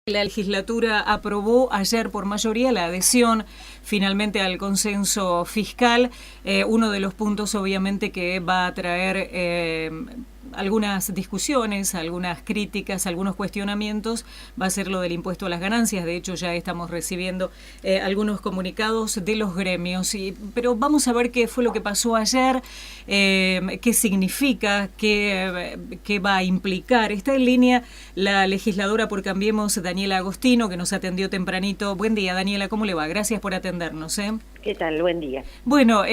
La legislatura aprobó ayer por mayoría la adhesión finalmente al consenso fiscal. Uno de los puntos obviamente que va a traer algunas discusiones, algunas críticas, algunos cuestionamientos, va a ser lo del impuesto a las ganancias. De hecho, ya estamos recibiendo algunos comunicados de los gremios. Pero vamos a ver qué fue lo que pasó ayer, qué significa, qué va a implicar. Está en línea la legisladora por Cambiemos, Daniela Agostino, que nos atendió tempranito. Buen día, Daniela, ¿cómo le va? Gracias por atendernos. ¿Qué tal? Buen día. Bueno,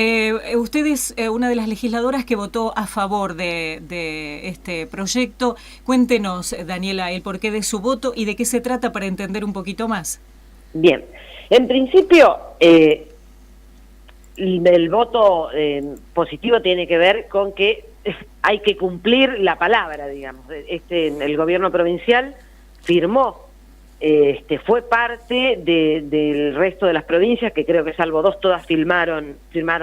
usted es una de las legisladoras que votó a favor de este proyecto. Cuéntenos, Daniela, el porqué de su voto y de qué se trata para entender un poquito más. Bien, en principio el voto positivo tiene que ver con que hay que cumplir la palabra, digamos. El gobierno provincial firmó, fue parte del resto de las provincias, que creo que salvo dos, todas firmaron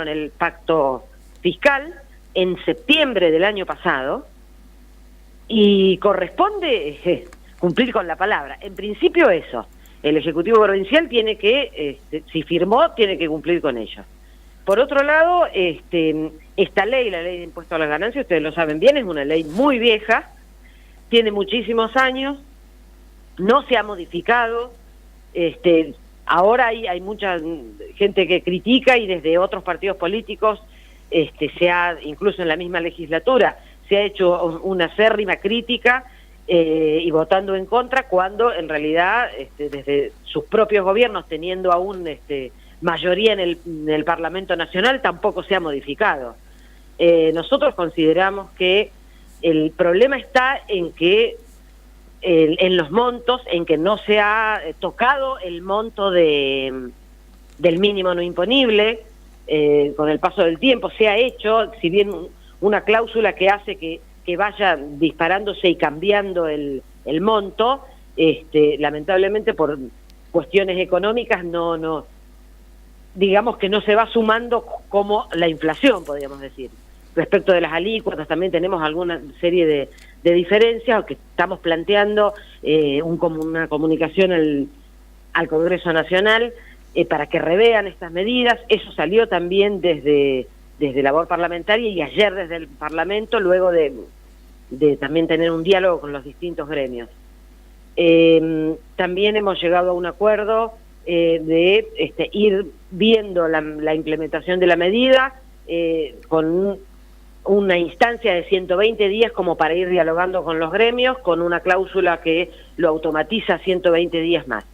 el pacto fiscal en septiembre del año pasado, y corresponde cumplir con la palabra. En principio eso, el Ejecutivo Provincial tiene que, si firmó, tiene que cumplir con ello. Por otro lado, esta ley, la ley de impuesto a las ganancias, ustedes lo saben bien, es una ley muy vieja, tiene muchísimos años, no se ha modificado, ahora hay mucha gente que critica, y desde otros partidos políticos, incluso en la misma legislatura, se ha hecho una acérrima crítica y votando en contra, cuando en realidad desde sus propios gobiernos, teniendo aún mayoría en el Parlamento Nacional, tampoco se ha modificado. Nosotros consideramos que el problema está en que en los montos, en que no se ha tocado el monto del mínimo no imponible. Con el paso del tiempo se ha hecho, si bien una cláusula que hace que vaya disparándose y cambiando el monto, lamentablemente por cuestiones económicas no digamos que no se va sumando como la inflación, podríamos decir. Respecto de las alícuotas también tenemos alguna serie de diferencias, que estamos planteando una comunicación al Congreso Nacional para que revean estas medidas. Eso salió también desde labor parlamentaria, y ayer desde el Parlamento, luego de también tener un diálogo con los distintos gremios. También hemos llegado a un acuerdo de ir viendo la implementación de la medida con una instancia de 120 días como para ir dialogando con los gremios, con una cláusula que lo automatiza 120 días más.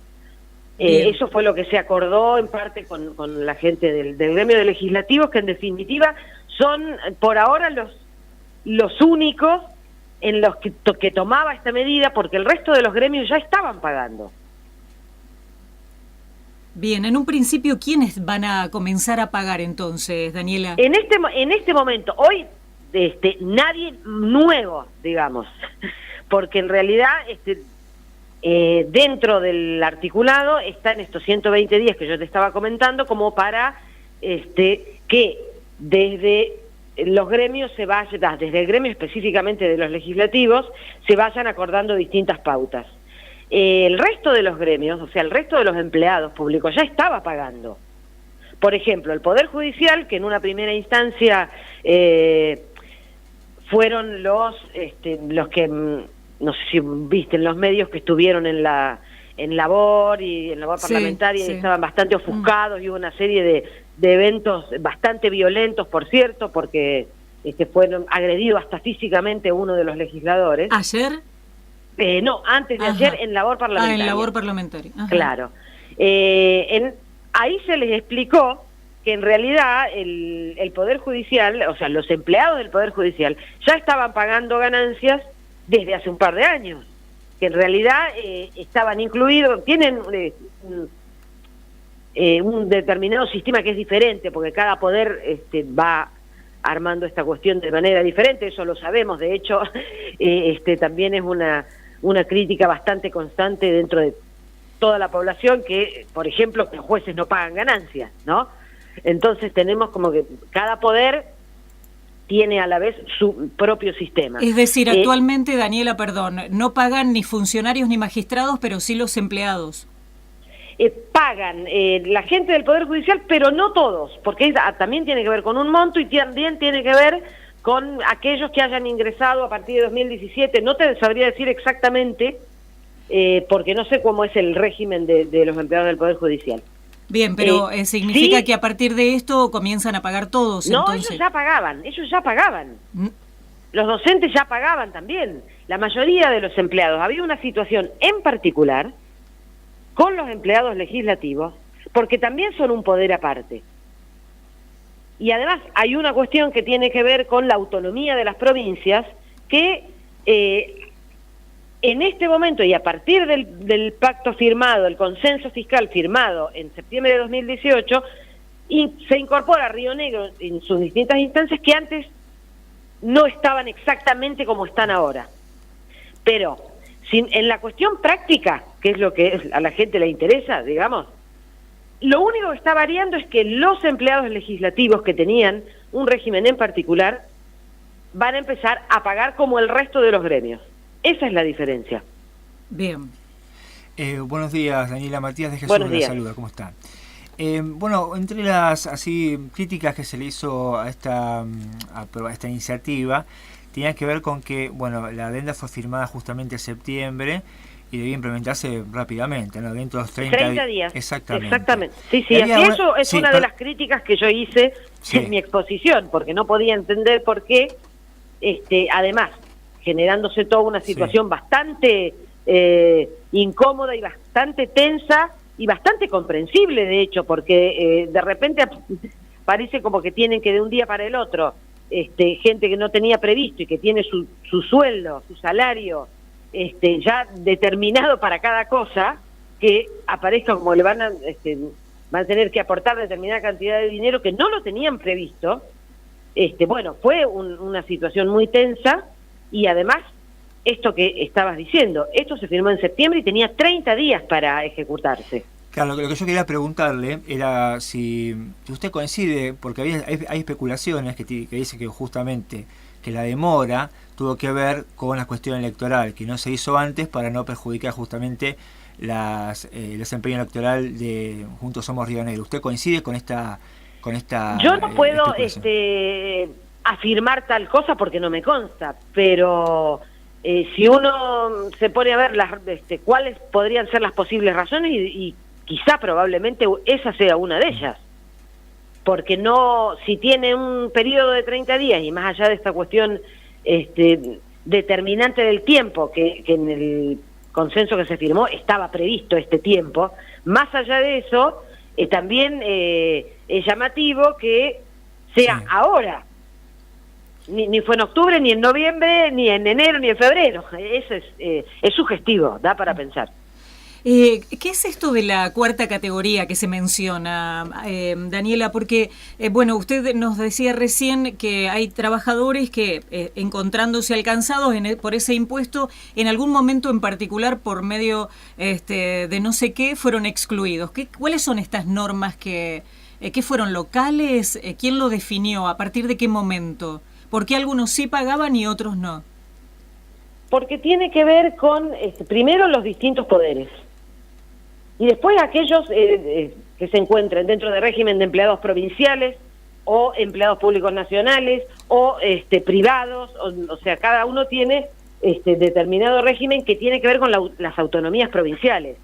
Eso fue lo que se acordó en parte con la gente del gremio de legislativos, que en definitiva son por ahora los únicos en los que tomaba esta medida, porque el resto de los gremios ya estaban pagando. Bien, en un principio, ¿quiénes van a comenzar a pagar entonces, Daniela? En este momento, hoy, nadie nuevo, digamos, porque en realidad dentro del articulado están estos 120 días que yo te estaba comentando, como para que desde los gremios desde el gremio específicamente de los legislativos, se vayan acordando distintas pautas. El resto de los gremios, o sea, el resto de los empleados públicos ya estaba pagando. Por ejemplo, el Poder Judicial, que en una primera instancia fueron los que, no sé si viste en los medios, que estuvieron en labor parlamentaria, sí. Y estaban bastante ofuscados, y hubo una serie de eventos bastante violentos, por cierto, porque fueron agredidos hasta físicamente uno de los legisladores. ¿Ayer? No, antes de ayer, en labor parlamentaria. En labor parlamentaria. Ajá. Claro. Ahí se les explicó que en realidad el Poder Judicial, o sea, los empleados del Poder Judicial, ya estaban pagando ganancias desde hace un par de años, que en realidad estaban incluidos, tienen un determinado sistema que es diferente, porque cada poder va armando esta cuestión de manera diferente, eso lo sabemos. De hecho, también es una crítica bastante constante dentro de toda la población, que, por ejemplo, que los jueces no pagan ganancias, ¿no? Entonces tenemos como que cada poder tiene a la vez su propio sistema. Es decir, actualmente, Daniela, perdón, no pagan ni funcionarios ni magistrados, pero sí los empleados. Pagan la gente del Poder Judicial, pero no todos, porque también tiene que ver con un monto y también tiene que ver con aquellos que hayan ingresado a partir de 2017. No te sabría decir exactamente, porque no sé cómo es el régimen de los empleados del Poder Judicial. Bien, pero significa sí, que a partir de esto comienzan a pagar todos. No, entonces. ellos ya pagaban. Los docentes ya pagaban también. La mayoría de los empleados. Había una situación en particular con los empleados legislativos, porque también son un poder aparte. Y además hay una cuestión que tiene que ver con la autonomía de las provincias, que en este momento y a partir del pacto firmado, el consenso fiscal firmado en septiembre de 2018, se incorpora Río Negro en sus distintas instancias que antes no estaban exactamente como están ahora. Pero en la cuestión práctica, que es lo que a la gente le interesa, digamos, lo único que está variando es que los empleados legislativos que tenían un régimen en particular van a empezar a pagar como el resto de los gremios. Esa es la diferencia. Bien. Buenos días, Daniela. Matías de Jesús la saluda. ¿Cómo está? Bueno, entre las críticas que se le hizo a esta iniciativa, tenían que ver con que, bueno, la adenda fue firmada justamente en septiembre y debía implementarse rápidamente, ¿no? Dentro de los 30 días. Exactamente. Sí, eso es una de las críticas que yo hice en mi exposición, porque no podía entender por qué, además, generándose toda una situación bastante incómoda y bastante tensa y bastante comprensible, de hecho, porque de repente parece como que tienen que de un día para el otro, gente que no tenía previsto y que tiene su sueldo, su salario, ya determinado para cada cosa, que aparezca como le van a tener que aportar determinada cantidad de dinero que no lo tenían previsto. Bueno, fue una situación muy tensa. Y además, esto que estabas diciendo, esto se firmó en septiembre y tenía 30 días para ejecutarse. Claro, lo que yo quería preguntarle era si usted coincide, porque hay especulaciones que dicen que justamente que la demora tuvo que ver con la cuestión electoral, que no se hizo antes para no perjudicar justamente el desempeño electoral de Juntos Somos Río Negro. ¿Usted coincide con esta Yo no puedo afirmar tal cosa porque no me consta, pero si uno se pone a ver cuáles podrían ser las posibles razones y quizá probablemente esa sea una de ellas, porque no, si tiene un periodo de 30 días y más allá de esta cuestión determinante del tiempo, que en el consenso que se firmó estaba previsto este tiempo, más allá de eso, también es llamativo que sea ahora. Ni fue en octubre, ni en noviembre, ni en enero, ni en febrero. Eso es sugestivo, da para pensar. ¿Qué es esto de la cuarta categoría que se menciona, Daniela? Porque, bueno, usted nos decía recién que hay trabajadores que, encontrándose alcanzados por ese impuesto, en algún momento en particular, por medio de no sé qué, fueron excluidos. ¿Cuáles son estas normas que fueron locales? ¿Quién lo definió? ¿A partir de qué momento? ¿Por qué algunos sí pagaban y otros no? Porque tiene que ver con, primero, los distintos poderes. Y después aquellos que se encuentren dentro del régimen de empleados provinciales o empleados públicos nacionales o privados. O sea, cada uno tiene determinado régimen que tiene que ver con las autonomías provinciales.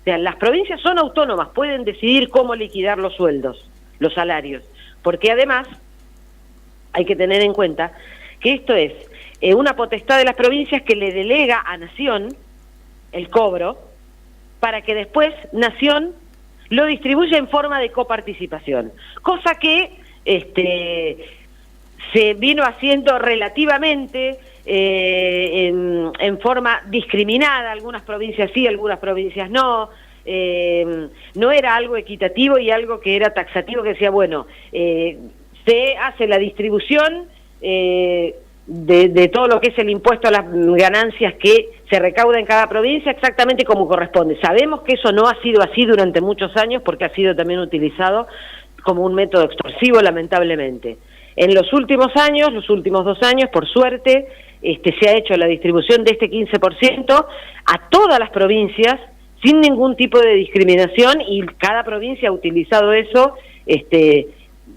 O sea, las provincias son autónomas, pueden decidir cómo liquidar los sueldos, los salarios. Porque además hay que tener en cuenta que esto es una potestad de las provincias que le delega a Nación el cobro para que después Nación lo distribuya en forma de coparticipación, cosa que se vino haciendo relativamente en forma discriminada, algunas provincias sí, algunas provincias no. No era algo equitativo y algo que era taxativo, que decía, bueno, se hace la distribución de todo lo que es el impuesto a las ganancias que se recauda en cada provincia exactamente como corresponde. Sabemos que eso no ha sido así durante muchos años porque ha sido también utilizado como un método extorsivo, lamentablemente. En los últimos años, los últimos 2 años, por suerte, se ha hecho la distribución de este 15% a todas las provincias, sin ningún tipo de discriminación, y cada provincia ha utilizado eso,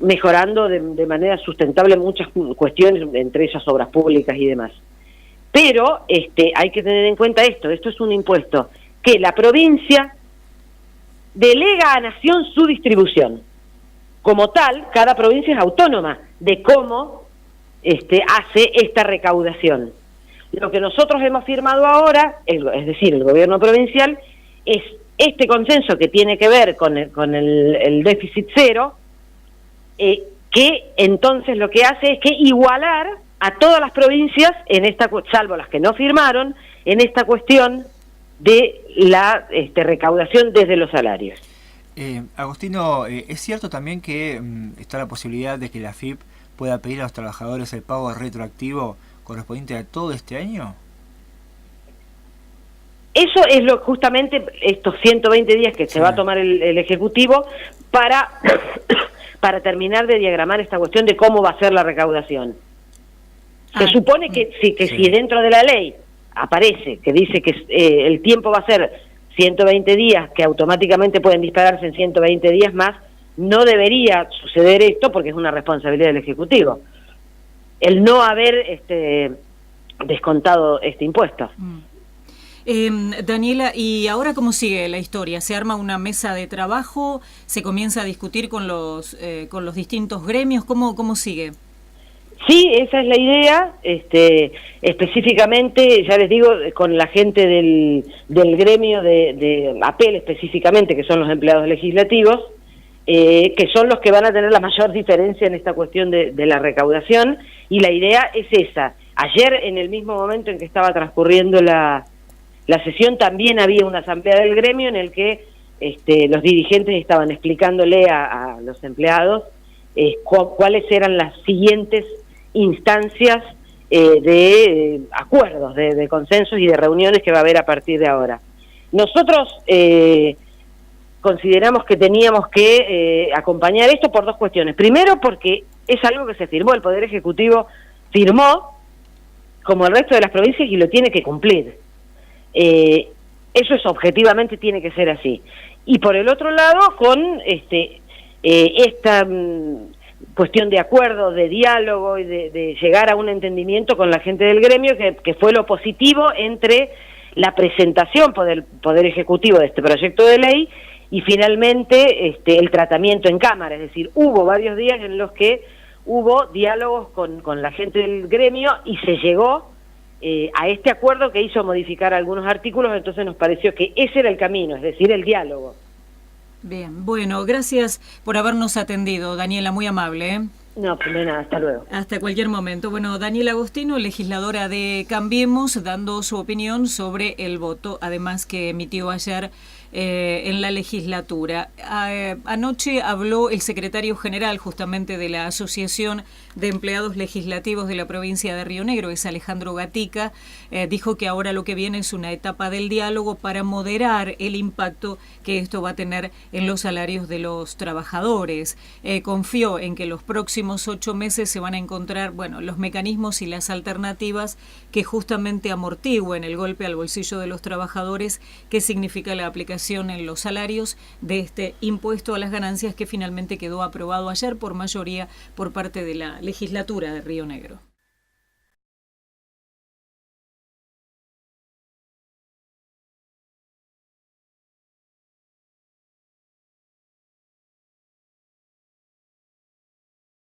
mejorando de manera sustentable muchas cuestiones, entre ellas obras públicas y demás. Pero hay que tener en cuenta esto es un impuesto que la provincia delega a Nación su distribución. Como tal, cada provincia es autónoma de cómo hace esta recaudación. Lo que nosotros hemos firmado ahora, es decir, el gobierno provincial, es este consenso que tiene que ver con el déficit cero, que entonces lo que hace es que igualar a todas las provincias, salvo las que no firmaron, en esta cuestión de la recaudación desde los salarios. Agostino, ¿es cierto también que está la posibilidad de que la AFIP pueda pedir a los trabajadores el pago retroactivo correspondiente a todo este año? Eso es justamente estos 120 días que se va a tomar el Ejecutivo para terminar de diagramar esta cuestión de cómo va a ser la recaudación. Se supone que si dentro de la ley aparece que dice que el tiempo va a ser 120 días, que automáticamente pueden dispararse en 120 días más, no debería suceder esto porque es una responsabilidad del Ejecutivo. El no haber descontado este impuesto. Daniela, ¿y ahora cómo sigue la historia? ¿Se arma una mesa de trabajo? ¿Se comienza a discutir con los distintos gremios? ¿Cómo sigue? Sí, esa es la idea, específicamente, ya les digo, con la gente del gremio de APEL específicamente, que son los empleados legislativos, que son los que van a tener la mayor diferencia en esta cuestión de la recaudación, y la idea es esa. Ayer, en el mismo momento en que estaba transcurriendo la sesión, también había una asamblea del gremio en el que los dirigentes estaban explicándole a los empleados cuáles eran las siguientes instancias de acuerdos, de consensos y de reuniones que va a haber a partir de ahora. Nosotros consideramos que teníamos que acompañar esto por 2 cuestiones. Primero, porque es algo que se firmó, el Poder Ejecutivo firmó, como el resto de las provincias, y lo tiene que cumplir. Eso objetivamente tiene que ser así. Y por el otro lado, con esta cuestión de acuerdo, de diálogo y de llegar a un entendimiento con la gente del gremio, que fue lo positivo entre la presentación por el Poder Ejecutivo de este proyecto de ley y finalmente el tratamiento en Cámara. Es decir, hubo varios días en los que hubo diálogos con la gente del gremio y se llegó a este acuerdo que hizo modificar algunos artículos. Entonces nos pareció que ese era el camino, es decir, el diálogo. Bien, bueno, gracias por habernos atendido, Daniela, muy amable. No, pues de nada, hasta luego. Hasta cualquier momento. Bueno, Daniela Agostino, legisladora de Cambiemos, dando su opinión sobre el voto, además que emitió ayer en la legislatura. Anoche habló el secretario general justamente de la Asociación de Empleados Legislativos de la provincia de Río Negro, es Alejandro Gatica. Dijo que ahora lo que viene es una etapa del diálogo para moderar el impacto que esto va a tener en los salarios de los trabajadores. Confió en que los próximos 8 meses se van a encontrar, los mecanismos y las alternativas que justamente amortigüen el golpe al bolsillo de los trabajadores, que significa la aplicación en los salarios de este impuesto a las ganancias que finalmente quedó aprobado ayer por mayoría por parte de la legislatura de Río Negro.